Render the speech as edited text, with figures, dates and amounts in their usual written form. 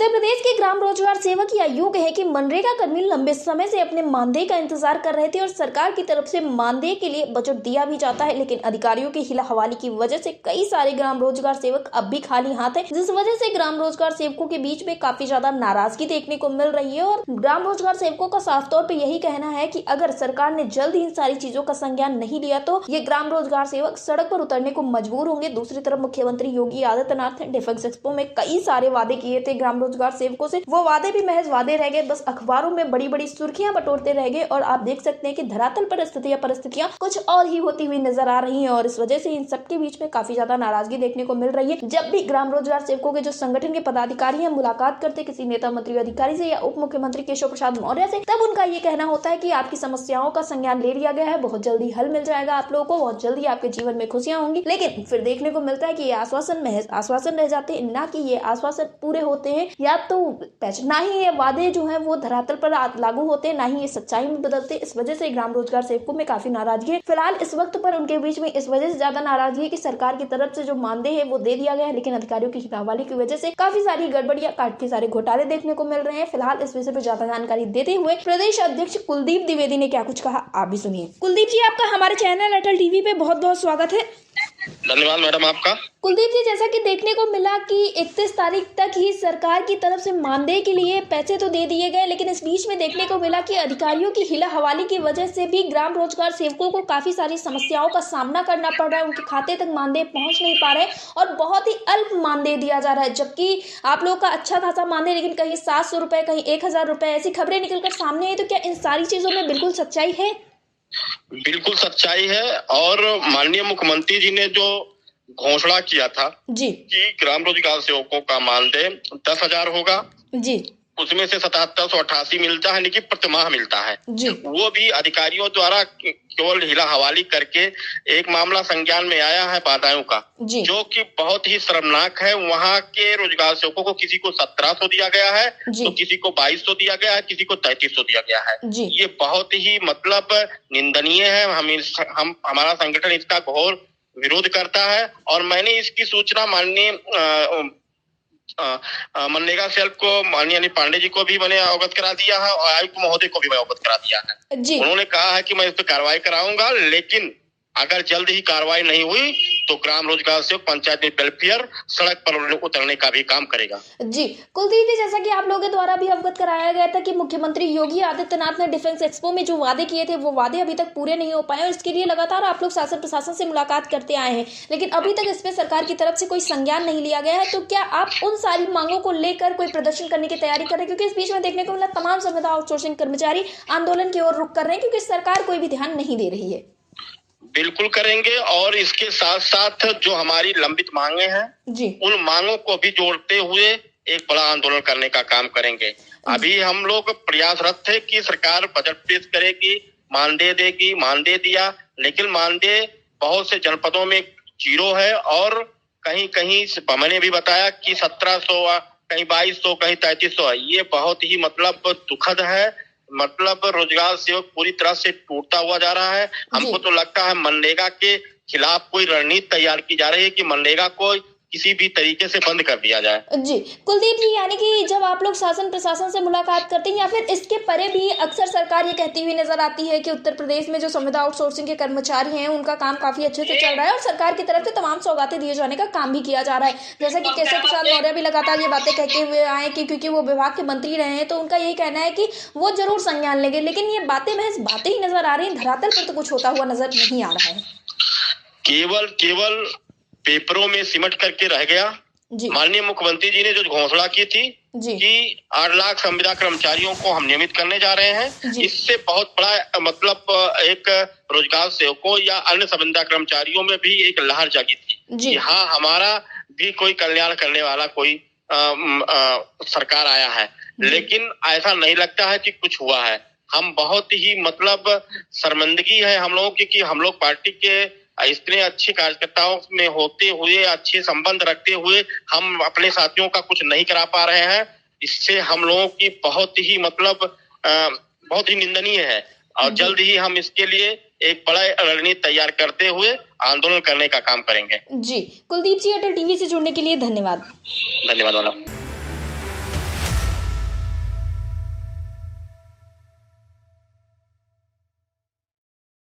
उत्तर प्रदेश के ग्राम रोजगार सेवक या यूं कहे कि मनरेगा कर्मी लंबे समय से अपने मानदेय का इंतजार कर रहे थे और सरकार की तरफ से मानदेय के लिए बजट दिया भी जाता है, लेकिन अधिकारियों की हिला हवाली की वजह से कई सारे ग्राम रोजगार सेवक अब भी खाली हाथ है, जिस वजह से ग्राम रोजगार सेवकों के बीच में काफी ज्यादा नाराजगी देखने को मिल रही है। और ग्राम रोजगार सेवकों का साफ तौर पर यही कहना है कि अगर सरकार ने जल्द इन सारी चीजों का संज्ञान नहीं लिया तो ये ग्राम रोजगार सेवक सड़क पर उतरने को मजबूर होंगे। दूसरी तरफ मुख्यमंत्री योगी आदित्यनाथ ने डिफेंस एक्सपो में कई सारे वादे किए थे ग्राम रोजगार सेवकों से, वो वादे भी महज वादे रह गए, बस अखबारों में बड़ी बड़ी सुर्खियां बटोरते रह गए। और आप देख सकते हैं कि धरातल पर परिस्थितियां कुछ और ही होती हुई नजर आ रही हैं और इस वजह से इन सबके बीच में काफी ज्यादा नाराजगी देखने को मिल रही है। जब भी ग्राम रोजगार सेवकों के जो संगठन के पदाधिकारी हैं मुलाकात करते किसी नेता मंत्री अधिकारी से या उप मुख्यमंत्री केशव प्रसाद मौर्य से, तब उनका ये कहना होता है कि आपकी समस्याओं का संज्ञान ले लिया गया है, बहुत जल्दी हल मिल जाएगा आप लोगों को, बहुत जल्दी आपके जीवन में खुशियां होंगी। लेकिन फिर देखने को मिलता है कि ये आश्वासन महज आश्वासन रह जाते हैं, ना कि ये आश्वासन पूरे होते हैं, या तो ना ही ये वादे जो है वो धरातल पर लागू होते हैं, ना ही ये सच्चाई में बदलते। इस वजह से ग्राम रोजगार सेवकों में काफी नाराजगी है फिलहाल इस वक्त पर उनके बीच में, इस वजह से ज्यादा नाराजगी है कि सरकार की तरफ से जो मानदेय है वो दे दिया गया है, लेकिन अधिकारियों की हितावाली की वजह से काफी सारी गड़बड़ियां, काफी सारे घोटाले देखने को मिल रहे हैं। फिलहाल इस विषय पर ज्यादा जानकारी देते हुए प्रदेश अध्यक्ष कुलदीप द्विवेदी ने क्या कुछ कहा, आप भी सुनिए। कुलदीप जी, आपका हमारे चैनल अटल टीवी पे बहुत बहुत स्वागत है। धन्यवाद मैडम आपका। कुलदीप जी, जैसा कि देखने को मिला कि 31 तारीख तक ही सरकार की तरफ से मानदेय के लिए पैसे तो दे दिए गए, लेकिन इस बीच में देखने को मिला कि अधिकारियों की हिला हवाली की वजह से भी ग्राम रोजगार सेवकों को काफी सारी समस्याओं का सामना करना पड़ रहा है, उनके खाते तक मानदेय पहुंच नहीं पा रहे और बहुत ही अल्प मानदेय दिया जा रहा है, जबकि आप लोग का अच्छा खासा मानदेय, लेकिन कहीं 700 रुपए, कहीं 1000 रुपए, ऐसी खबरें निकलकर सामने आई। तो क्या इन सारी चीजों में बिल्कुल सच्चाई है? बिल्कुल सच्चाई है और माननीय मुख्यमंत्री जी ने जो घोषणा किया था जी कि ग्राम रोजगार सेवकों का मानदेय 10,000 होगा जी, उसमें से 7788 मिलता है, लेकिन प्रतिमाह मिलता है जी, वो भी अधिकारियों द्वारा केवल हिला हवाली करके एक मामला संज्ञान में आया है बादायूं का, जो कि बहुत ही शर्मनाक है। वहाँ के रोजगार सेवकों को किसी को 1700 दिया गया है, तो किसी को 2200 दिया गया है, किसी को 3300 दिया गया है। ये बहुत ही मतलब निंदनीय है। हमारा संगठन इसका घोर विरोध करता है और मैंने इसकी सूचना माननीय मनरेगा सेल को माननीय अनिल पांडे जी को भी मैंने अवगत करा दिया है और आयुक्त महोदय को भी मैं अवगत करा दिया है। उन्होंने कहा है कि मैं इस पर कार्रवाई कराऊंगा, लेकिन अगर जल्द ही कार्रवाई नहीं हुई तो ग्राम रोजगार सेवक पंचायत वेलफेयर सड़क पर उतरने का भी काम करेगा। जी कुलदीप जी, जैसा कि आप लोगों के द्वारा भी अवगत कराया गया था कि मुख्यमंत्री योगी आदित्यनाथ ने डिफेंस एक्सपो में जो वादे किए थे वो वादे अभी तक पूरे नहीं हो पाए और इसके लिए लगातार आप लोग शासन प्रशासन से मुलाकात करते आए हैं, लेकिन अभी तक इस पे सरकार की तरफ से कोई संज्ञान नहीं लिया गया है। तो क्या आप उन सारी मांगों को लेकर कोई प्रदर्शन करने की तैयारी कर रहे हैं? क्योंकि इस बीच में देखने को मिला तमाम संविदा आउटसोर्सिंग कर्मचारी आंदोलन की ओर रुख कर रहे हैं, क्योंकि सरकार कोई भी ध्यान नहीं दे रही है। बिल्कुल करेंगे और इसके साथ साथ जो हमारी लंबित मांगे हैं उन मांगों को भी जोड़ते हुए एक बड़ा आंदोलन करने का काम करेंगे। अभी हम लोग प्रयासरत थे कि सरकार बजट पेश करेगी, मानदेय देगी, मानदेय दिया, लेकिन मानदेय बहुत से जनपदों में 0 है और कहीं कहीं मैंने भी बताया कि 1700, कहीं 2200, कहीं 3300 है। ये बहुत ही मतलब दुखद है। मतलब रोजगार सेवक पूरी तरह से टूटता हुआ जा रहा है। हमको तो लगता है मनरेगा के खिलाफ कोई रणनीति तैयार की जा रही है कि मनरेगा को किसी भी तरीके से बंद कर दिया जाए। जी कुलदीप जी, यानी कि जब आप लोग शासन प्रशासन से मुलाकात करते हैं या फिर इसके परे भी अक्सर सरकार ये कहती हुई नजर आती है कि उत्तर प्रदेश में जो संविदा आउटसोर्सिंग के कर्मचारी हैं उनका काम काफी अच्छे से चल रहा है और सरकार की तरफ से तमाम सौगातें दिए जाने का काम भी किया जा रहा है, जैसा कि केशव प्रसाद मौर्य भी लगातार ये बातें कहते हुए आए कि क्योंकि वो विभाग के मंत्री रहे हैं तो उनका यही कहना है कि वो जरूर संज्ञान लेंगे, लेकिन ये बातें महज बातें ही नजर आ रही है, धरातल पर तो कुछ होता हुआ नजर नहीं आ रहा है। केवल पेपरों में सिमट करके रह गया। माननीय मुख्यमंत्री जी ने जो घोषणा की थी कि 8 लाख संविदा कर्मचारियों को हम नियमित करने जा रहे हैं, इससे बहुत बड़ा मतलब एक रोजगार सेवकों या अन्य संविदा कर्मचारियों में भी एक लहर जागी थी कि हाँ, हमारा भी कोई कल्याण करने वाला कोई सरकार आया है। लेकिन ऐसा नहीं लगता है कि कुछ हुआ है। हम बहुत ही मतलब शर्मिंदगी है हम लोगों की कि हम लोग पार्टी के इतने अच्छे कार्यकर्ताओं में होते हुए, अच्छे संबंध रखते हुए हम अपने साथियों का कुछ नहीं करा पा रहे हैं। इससे हम लोगों की बहुत ही मतलब बहुत ही निंदनीय है और जल्द ही हम इसके लिए एक बड़ा रणनीति तैयार करते हुए आंदोलन करने का काम करेंगे। जी कुलदीप जी, अटल टीवी से जुड़ने के लिए धन्यवाद। धन्यवाद मैडम।